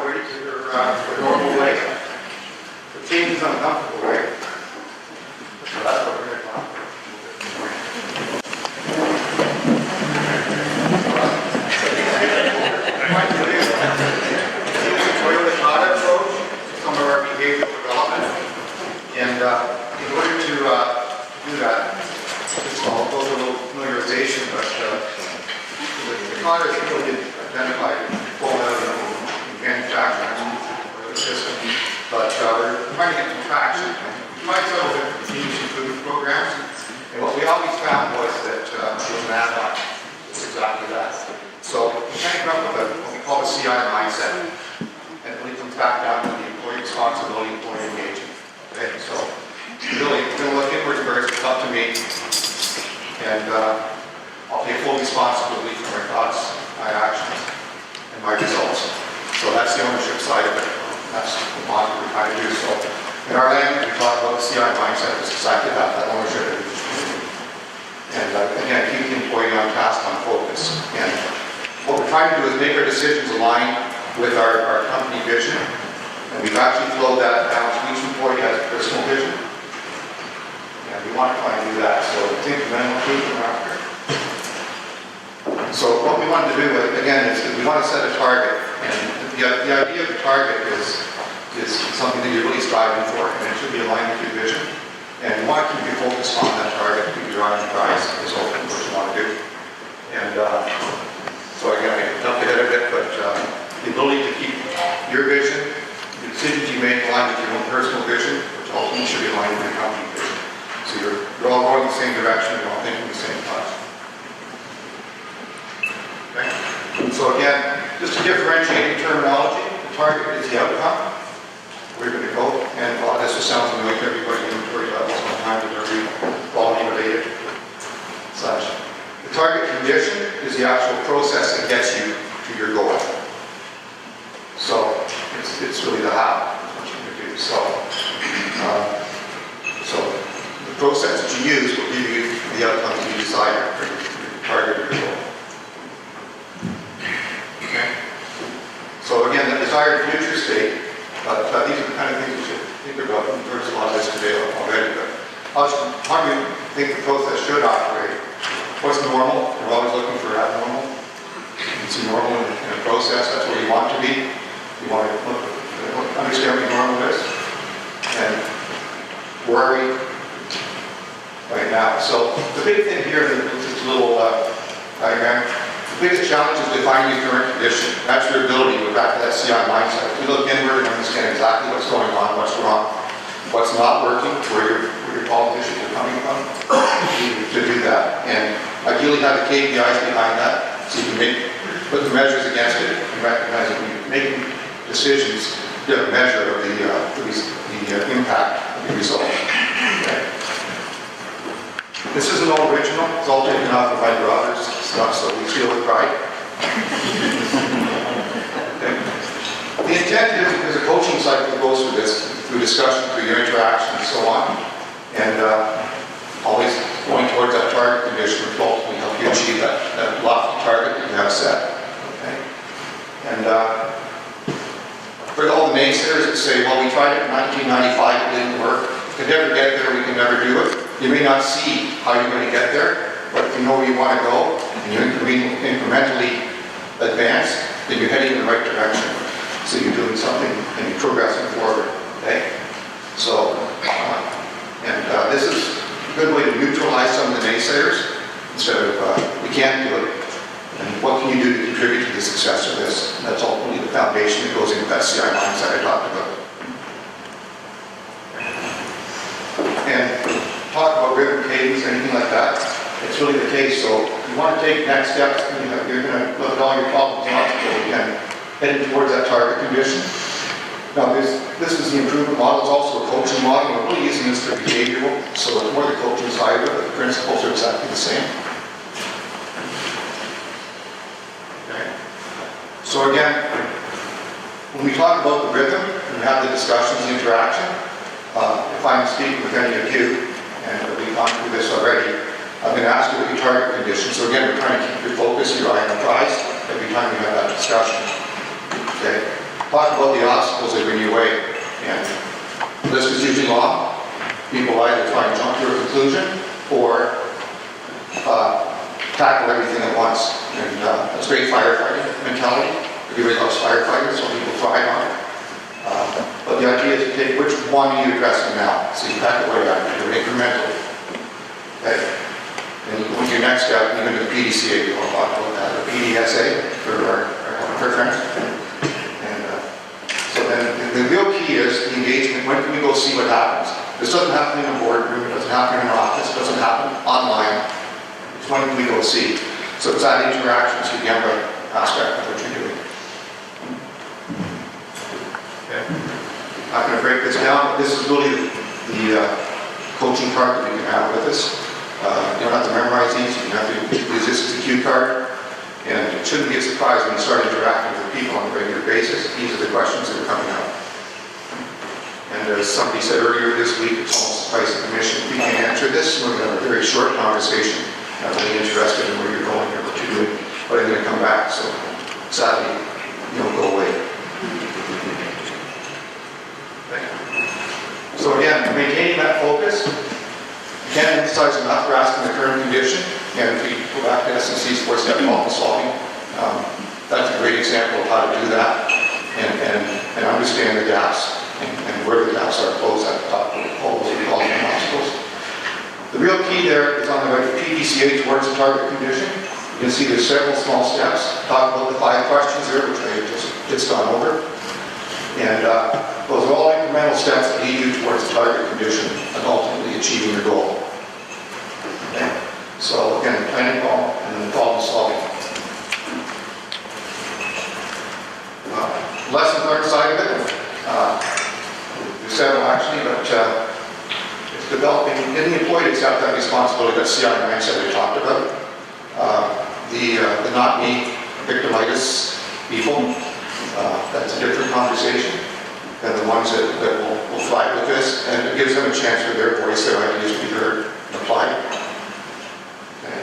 everybody, to their normal way. The change is uncomfortable, right? So that's what we're going to talk about. Some of our behavioral development, and in order to do that, I'll go through a little familiarization, but the Connor is really identified pulled out of the manufacturing system, but we're trying to get some traction. We tried several different continuous improvement programs, and what we always found was that it was an add-on. It's exactly that. So we kind of come up with what we call the CI mindset, and it really comes back down to the employee responsibility, employee engagement. Okay, so really, we're going to look inward first. It's up to me, and I'll take full responsibility for my thoughts, my actions, and my results. So that's the ownership side of it. That's the model we're trying to do. So in our language, we talk about the CI mindset. It's exactly that ownership. And again, keep the employee on task, on focus. And what we're trying to do is make our decisions align with our company vision. And we've actually flowed that down to each employee has a personal vision. And we want to try and do that. So it's incremental improvement after. So what we want to do, again, is we want to set a target. And the idea of the target is something that you're really striving for. And it should be aligned with your vision. And we want to keep you focused on that target, keep your eye on the prize, is ultimately what you want to do. And so again, I jumped ahead a bit, but the ability to keep your vision, the decisions you make align with your own personal vision, which ultimately should be aligned with your company vision. So you're all going the same direction, you're all thinking the same thoughts. Okay? So again, just to differentiate the terminology, the target is the outcome. We're going to go, and a lot of this sounds familiar to everybody in inventory levels sometimes that are quality related, such. The target condition is the actual process that gets you to your goal. So it's really the how, what you're going to do. So the process that you use will give you the outcomes you desire for your target or your goal. Okay. So again, the desired future state. But these are the kind of things you should think about. We've heard a lot of this today already, but how do you think the process should operate? What's normal? We're always looking for abnormal. It's normal in a process. That's where you want to be. You want to understand what normal is. And where are we right now? So the big thing here is just a little diagram. The biggest challenge is defining your current condition. That's your ability to go back to that CI mindset. If we look inward and understand exactly what's going on, what's wrong, what's not working, where your politicians are coming from, to do that. And ideally have the KPIs behind that, so you can put the measures against it and recognize that when you're making decisions, you have a measure of the impact of the result. Okay. This isn't all original, it's all taken off of my brother's stuff, so we feel with pride. Okay. The intent is there's a coaching cycle that goes through this, through discussion, through your interaction, and so on. And always going towards that target condition, which will ultimately help you achieve that lofty target that you have set. Okay. And for all the naysayers that say, well, we tried it in 1995, it didn't work. We could never get there, we can never do it. You may not see how you're going to get there, but if you know where you want to go, and you incrementally advance, then you're heading in the right direction. So you're doing something, and you're progressing forward. Okay? So, this is a good way to neutralize some of the naysayers, instead of, we can't do it. And what can you do to contribute to the success of this? And that's ultimately the foundation that goes into that CI mindset I talked about. And talk about rhythm, cadence, anything like that, it's really the case. So you want to take next steps, you're going to look at all your problems and obstacles again, heading towards that target condition. Now this is the improvement model. It's also a coaching model. We're really using this for behavioral, so it's more the coaching side of it, but the principles are exactly the same. Okay. So again, when we talk about the rhythm, and we have the discussions, the interaction, if I'm speaking with any of you, and we've gone through this already, I'm going to ask you what your target condition. So again, we're trying to keep your focus, your eye on the prize, every time we have that discussion. Okay? talk about the obstacles that are in your way. And the list is usually long. People either try and jump to a conclusion or tackle everything at once. And that's great firefighting mentality. Everybody loves firefighters, so people thrive on it. But the idea is to take which one are you addressing now. So you pack it away out, do it incrementally. Okay? And with your next step, even the PDCA, we'll talk about that, or PDSA for our friends. And so then the real key is the engagement. When can we go see what happens? This doesn't happen in a boardroom, it doesn't happen in an office, it doesn't happen online. It's when can we go see? So it's that interaction to the younger aspect of what you're doing. Okay. I'm not going to break this down, but this is really the coaching card that you can have with us. You don't have to memorize these, you don't have to use this as a cue card. And it shouldn't be a surprise when you start interacting with people on a regular basis. These are the questions that are coming up. And as somebody said earlier this week, it's almost the price of admission. If you can't answer this, we're going to have a very short conversation. Not really interested in where you're going or what you're doing, but I'm going to come back. So sadly, you don't go away. Okay. So again, maintaining that focus. You can't emphasize enough grasping the current condition. And if we go back to S&C's 4-step problem solving, that's a great example of how to do that and understand the gaps and where the gaps are closed at the top of all those we call them obstacles. The real key there is on the right PDCA towards the target condition. You can see there's several small steps. Talk about the 5 questions there, which I just gone over. And those are all incremental steps that lead you towards the target condition and ultimately achieving your goal. Okay. So again, the planning problem and then the problem solving. Lesson learned side of it. There's several actually, but it's developing, getting the employee to accept that responsibility, that CI mindset we talked about. The not me, victimitis people, that's a different conversation than the ones that will thrive with this, and it gives them a chance for their voice, their ideas to be heard and applied. Okay.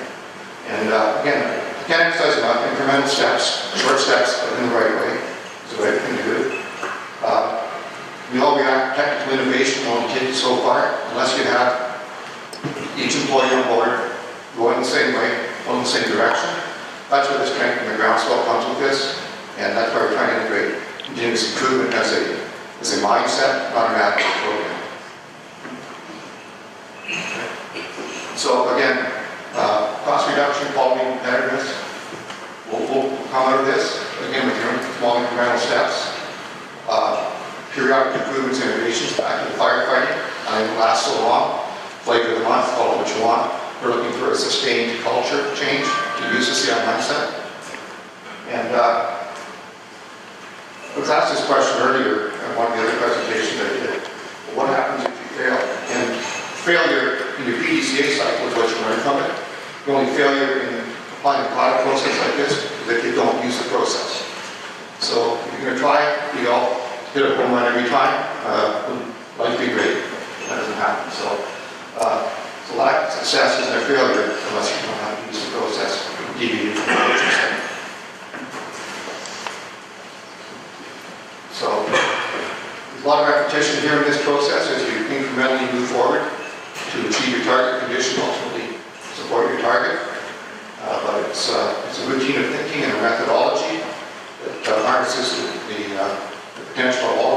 And again, I can't emphasize enough, incremental steps, short steps, but in the right way. It's the right thing to do. We all react to technical innovation, will only take you so far, unless you have each employee on board going the same way, going the same direction. That's where the strength and the groundswell comes with this, and that's why we're trying to integrate continuous improvement as a mindset, not an active program. Okay. So again, cost reduction, quality, competitiveness. We'll come out of this again with your small incremental steps. Periodic improvements, innovations, back to the firefighting. It won't last so long. Flavor of the month, call it what you want. We're looking for a sustained culture change to use the CI mindset. And I was asked this question earlier in one of the other presentations I did. What happens if you fail? And failure in your PDCA cycle is what you learn from it. The only failure in applying a product process like this is that you don't use the process. So if you're going to try it, you all hit a home run every time, life would be great. That doesn't happen. So lack of success isn't a failure unless you know how to use the process deviated from what you're saying. So there's a lot of repetition here in this process as you incrementally move forward to achieve your target condition, ultimately support your target. But it's a routine of thinking and a methodology that harnesses the potential of all